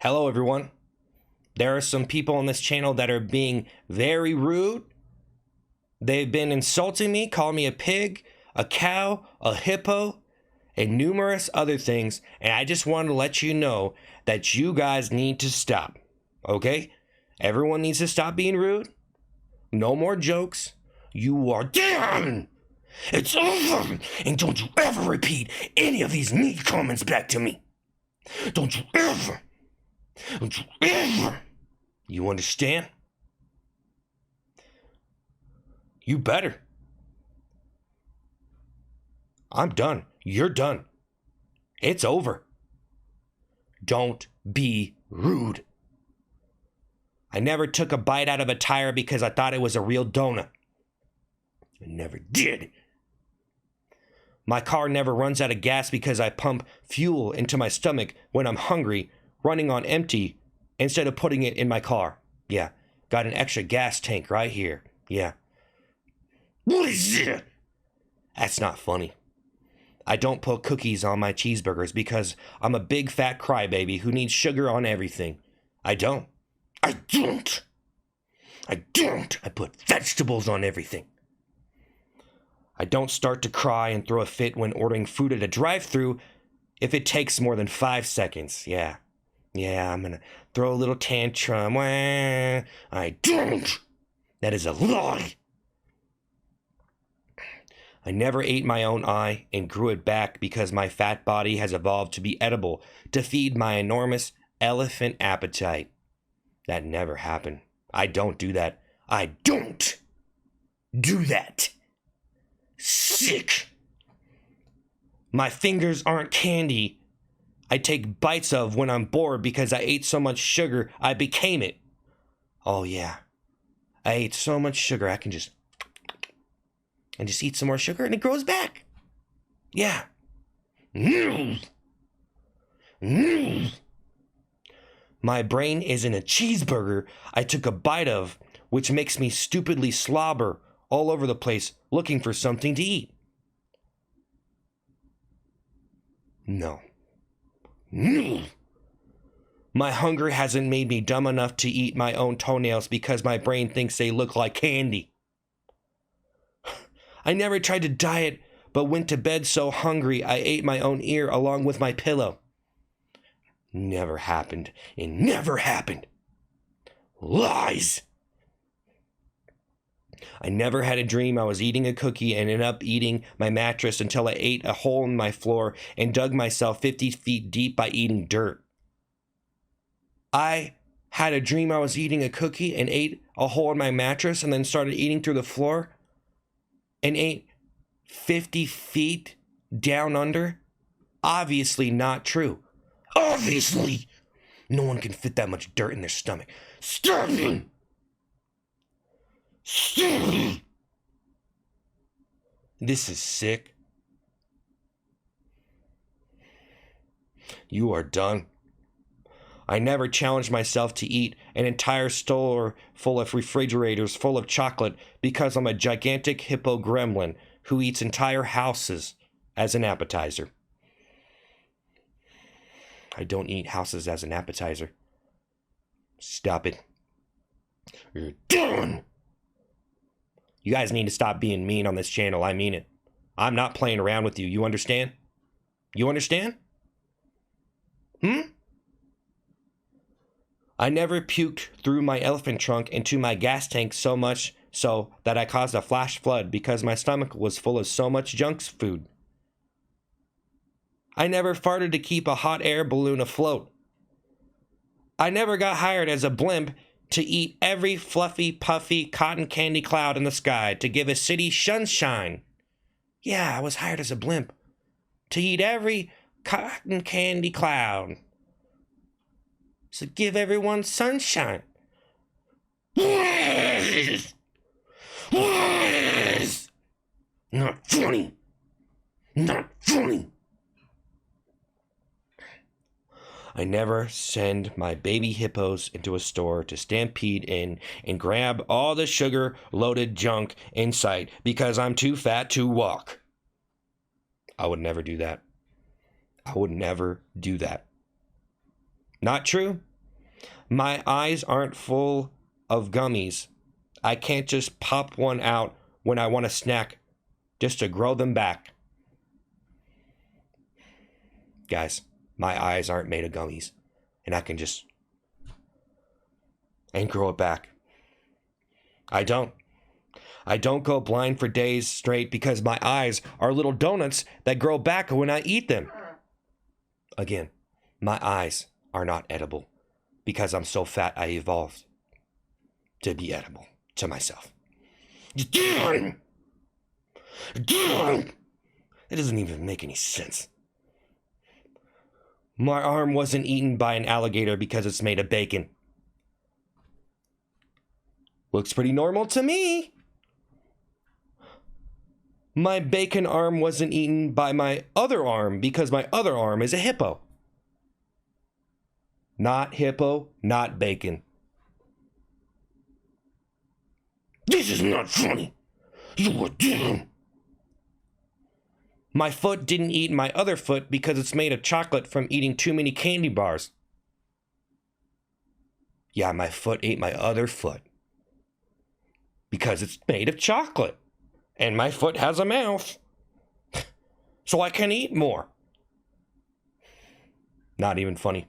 Hello, everyone. There are some people on this channel that are being very rude. They've been insulting me, calling me a pig, a cow, a hippo, and numerous other things. And I just wanted to let you know that you guys need to stop. Okay? Everyone needs to stop being rude. No more jokes. You are done. It's over. And don't you ever repeat any of these mean comments back to me. Don't you ever. Don't you ever. You understand? You better. I'm done. You're done. It's over. Don't be rude. I never took a bite out of a tire because I thought it was a real donut. I never did. My car never runs out of gas because I pump fuel into my stomach when I'm hungry, running on empty instead of putting it in my car. Yeah, got an extra gas tank right here. Yeah. What is it? That's not funny. I don't put cookies on my cheeseburgers because I'm a big fat crybaby who needs sugar on everything. I don't. I put vegetables on everything. I don't start to cry and throw a fit when ordering food at a drive-thru if it takes more than 5 seconds. Yeah, I'm gonna throw a little tantrum. I don't. That is a lie. I never ate my own eye and grew it back because my fat body has evolved to be edible to feed my enormous elephant appetite. That never happened. I don't do that. I don't do that. Sick. My fingers aren't candy I take bites of when I'm bored because I ate so much sugar I became it. Oh yeah. I ate so much sugar I can just eat some more sugar and it grows back. Yeah. My brain is in a cheeseburger I took a bite of, which makes me stupidly slobber all over the place looking for something to eat. No. My hunger hasn't made me dumb enough to eat my own toenails because my brain thinks they look like candy. I never tried to diet, but went to bed so hungry I ate my own ear along with my pillow. Never happened. It never happened. Lies. I never had a dream I was eating a cookie and ended up eating my mattress until I ate a hole in my floor and dug myself 50 feet deep by eating dirt. I had a dream I was eating a cookie and ate a hole in my mattress and then started eating through the floor and ate 50 feet down under? Obviously not true. Obviously! No one can fit that much dirt in their stomach. Starving! This is sick. You are done. I never challenged myself to eat an entire store full of refrigerators full of chocolate because I'm a gigantic hippo gremlin who eats entire houses as an appetizer. I don't eat houses as an appetizer. Stop it. You're done. You guys need to stop being mean on this channel. I mean it. I'm not playing around with you. You understand? You understand? I never puked through my elephant trunk into my gas tank so much so that I caused a flash flood because my stomach was full of so much junk food. I never farted to keep a hot air balloon afloat. I never got hired as a blimp to eat every fluffy, puffy cotton candy cloud in the sky to give a city sunshine. Yeah, I was hired as a blimp to eat every cotton candy cloud. So give everyone sunshine. Not funny. Not funny. I never send my baby hippos into a store to stampede in and grab all the sugar-loaded junk in sight because I'm too fat to walk. I would never do that. I would never do that. Not true? My eyes aren't full of gummies. I can't just pop one out when I want a snack just to grow them back. Guys, my eyes aren't made of gummies, and I can just and grow it back. I don't go blind for days straight because my eyes are little donuts that grow back when I eat them. Again, my eyes are not edible because I'm so fat I evolved to be edible to myself. It doesn't even make any sense. My arm wasn't eaten by an alligator because it's made of bacon. Looks pretty normal to me. My bacon arm wasn't eaten by my other arm because my other arm is a hippo. Not hippo, not bacon. This is not funny. You are dumb. My foot didn't eat my other foot because it's made of chocolate from eating too many candy bars. Yeah, my foot ate my other foot because it's made of chocolate. And my foot has a mouth. So I can eat more. Not even funny.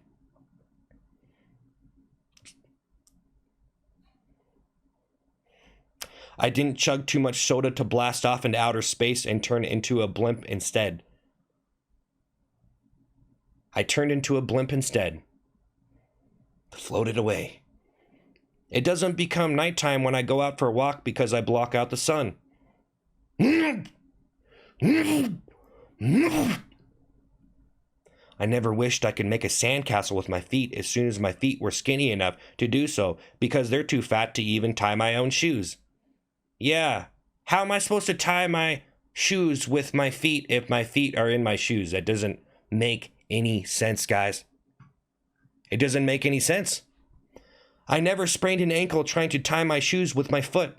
I didn't chug too much soda to blast off into outer space and turn into a blimp instead. I turned into a blimp instead. Floated away. It doesn't become nighttime when I go out for a walk because I block out the sun. I never wished I could make a sandcastle with my feet as soon as my feet were skinny enough to do so because they're too fat to even tie my own shoes. Yeah, how am I supposed to tie my shoes with my feet if my feet are in my shoes? That doesn't make any sense, guys. It doesn't make any sense. I never sprained an ankle trying to tie my shoes with my foot.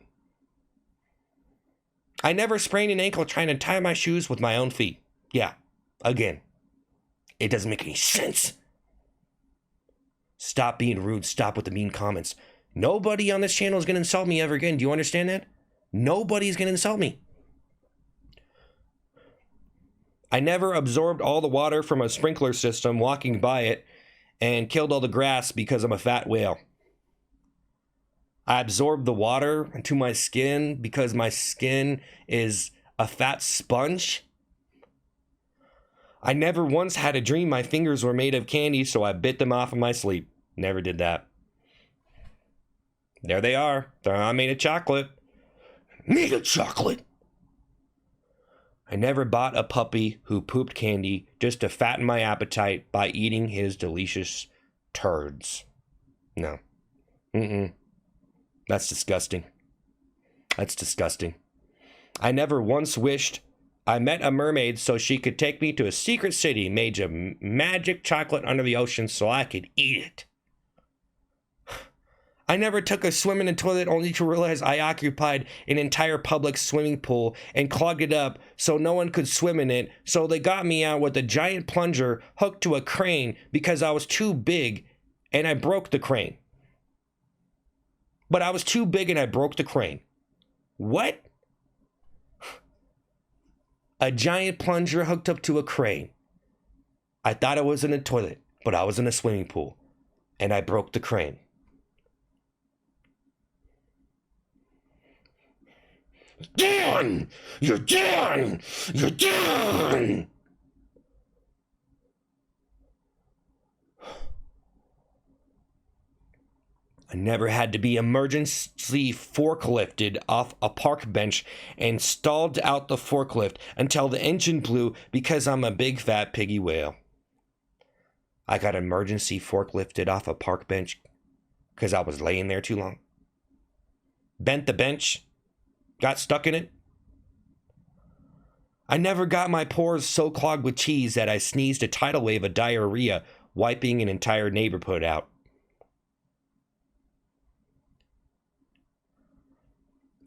I never sprained an ankle trying to tie my shoes with my own feet. Yeah, again, it doesn't make any sense. Stop being rude. Stop with the mean comments. Nobody on this channel is going to insult me ever again. Do you understand that? Nobody's going to insult me. I never absorbed all the water from a sprinkler system walking by it and killed all the grass because I'm a fat whale. I absorb the water into my skin because my skin is a fat sponge. I never once had a dream my fingers were made of candy, so I bit them off in my sleep. Never did that. There they are. They're not made of chocolate. Made of chocolate. I never bought a puppy who pooped candy just to fatten my appetite by eating his delicious turds. No. That's disgusting. That's disgusting. I never once wished I met a mermaid so she could take me to a secret city made of magic chocolate under the ocean so I could eat it. I never took a swim in a toilet only to realize I occupied an entire public swimming pool and clogged it up so no one could swim in it, so they got me out with a giant plunger hooked to a crane because I was too big and I broke the crane. But I was too big and I broke the crane. What? A giant plunger hooked up to a crane. I thought I was in a toilet, but I was in a swimming pool and I broke the crane. Done! You're done! You're done! I never had to be emergency forklifted off a park bench and stalled out the forklift until the engine blew because I'm a big fat piggy whale. I got emergency forklifted off a park bench because I was laying there too long. Bent the bench. Got stuck in it. I never got my pores so clogged with cheese that I sneezed a tidal wave of diarrhea, wiping an entire neighborhood out.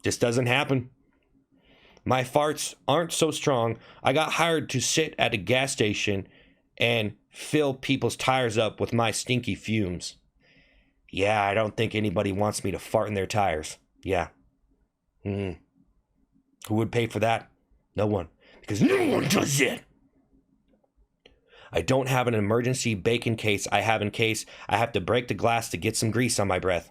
Just doesn't happen. My farts aren't so strong. I got hired to sit at a gas station and fill people's tires up with my stinky fumes. Yeah, I don't think anybody wants me to fart in their tires. Yeah. Who would pay for that? No one. Because no one does it. I don't have an emergency bacon case I have in case I have to break the glass to get some grease on my breath.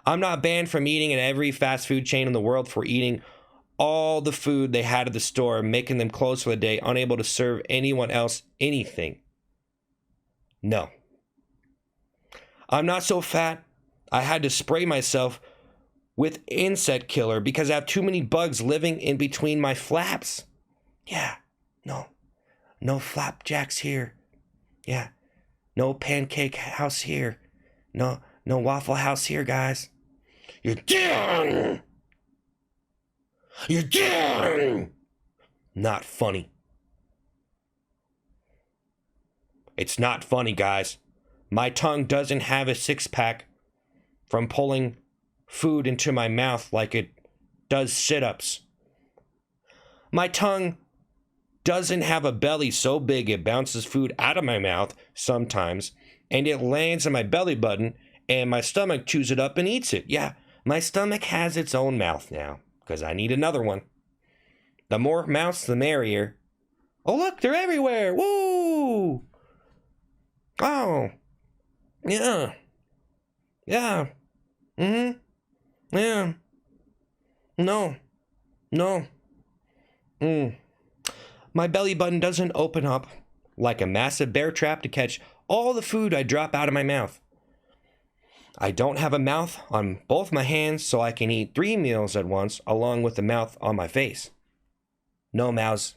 I'm not banned from eating at every fast food chain in the world for eating all the food they had at the store, making them close for the day, unable to serve anyone else anything. No. I'm not so fat I had to spray myself with insect killer because I have too many bugs living in between my flaps. Yeah, no. No flapjacks here. Yeah, no pancake house here. No Waffle House here, guys. You're done! You're done! Not funny. It's not funny, guys. My tongue doesn't have a six-pack from pulling food into my mouth like it does sit-ups. My tongue doesn't have a belly so big it bounces food out of my mouth sometimes, and it lands on my belly button, and my stomach chews it up and eats it. Yeah, my stomach has its own mouth now, because I need another one. The more mouths, the merrier. Oh, look, they're everywhere. Woo! Oh. Yeah. Yeah. Yeah. No. My belly button doesn't open up like a massive bear trap to catch all the food I drop out of my mouth. I don't have a mouth on both my hands so I can eat 3 meals at once along with the mouth on my face. No mouths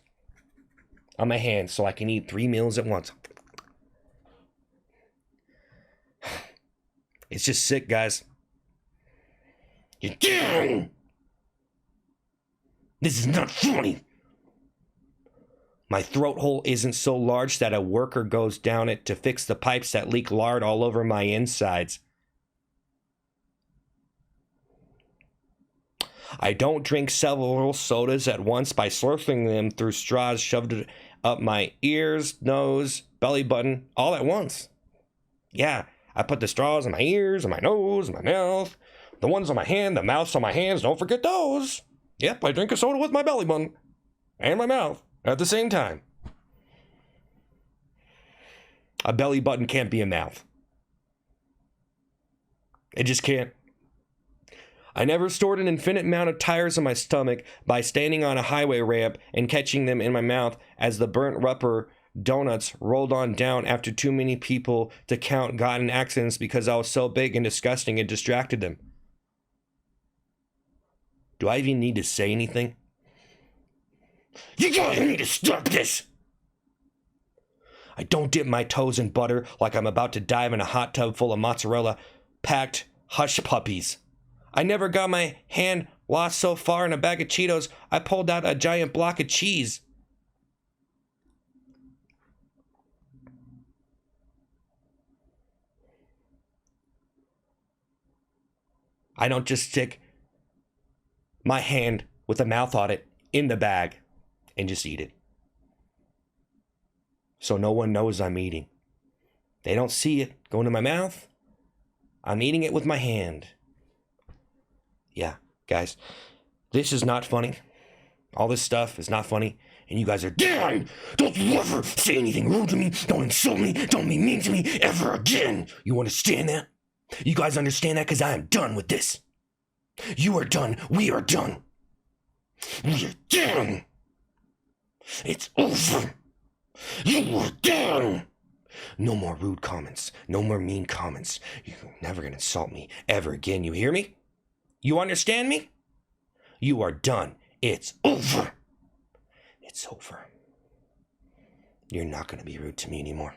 on my hands so I can eat 3 meals at once. It's just sick, guys. You're done! This is not funny. My throat hole isn't so large that a worker goes down it to fix the pipes that leak lard all over my insides. I don't drink several sodas at once by slurping them through straws shoved up my ears, nose, belly button, all at once. Yeah, I put the straws in my ears, in my nose, in my mouth. The ones on my hand, the mouths on my hands, don't forget those. Yep, I drink a soda with my belly button and my mouth at the same time. A belly button can't be a mouth. It just can't. I never stored an infinite amount of tires in my stomach by standing on a highway ramp and catching them in my mouth as the burnt rubber donuts rolled on down after too many people to count got in accidents because I was so big and disgusting it distracted them. Do I even need to say anything? You guys need to stop this! I don't dip my toes in butter like I'm about to dive in a hot tub full of mozzarella-packed hush puppies. I never got my hand lost so far in a bag of Cheetos, I pulled out a giant block of cheese. I don't just stick my hand with a mouth on it in the bag and just eat it. So no one knows I'm eating. They don't see it going to my mouth. I'm eating it with my hand. Yeah, guys, this is not funny. All this stuff is not funny. And you guys are done. Don't you ever say anything rude to me. Don't insult me. Don't be mean to me ever again. You understand that? You guys understand that? Because I am done with this. You are done. We are done. We are done. It's over. You are done. No more rude comments. No more mean comments. You're never going to insult me ever again. You hear me? You understand me? You are done. It's over. It's over. You're not going to be rude to me anymore.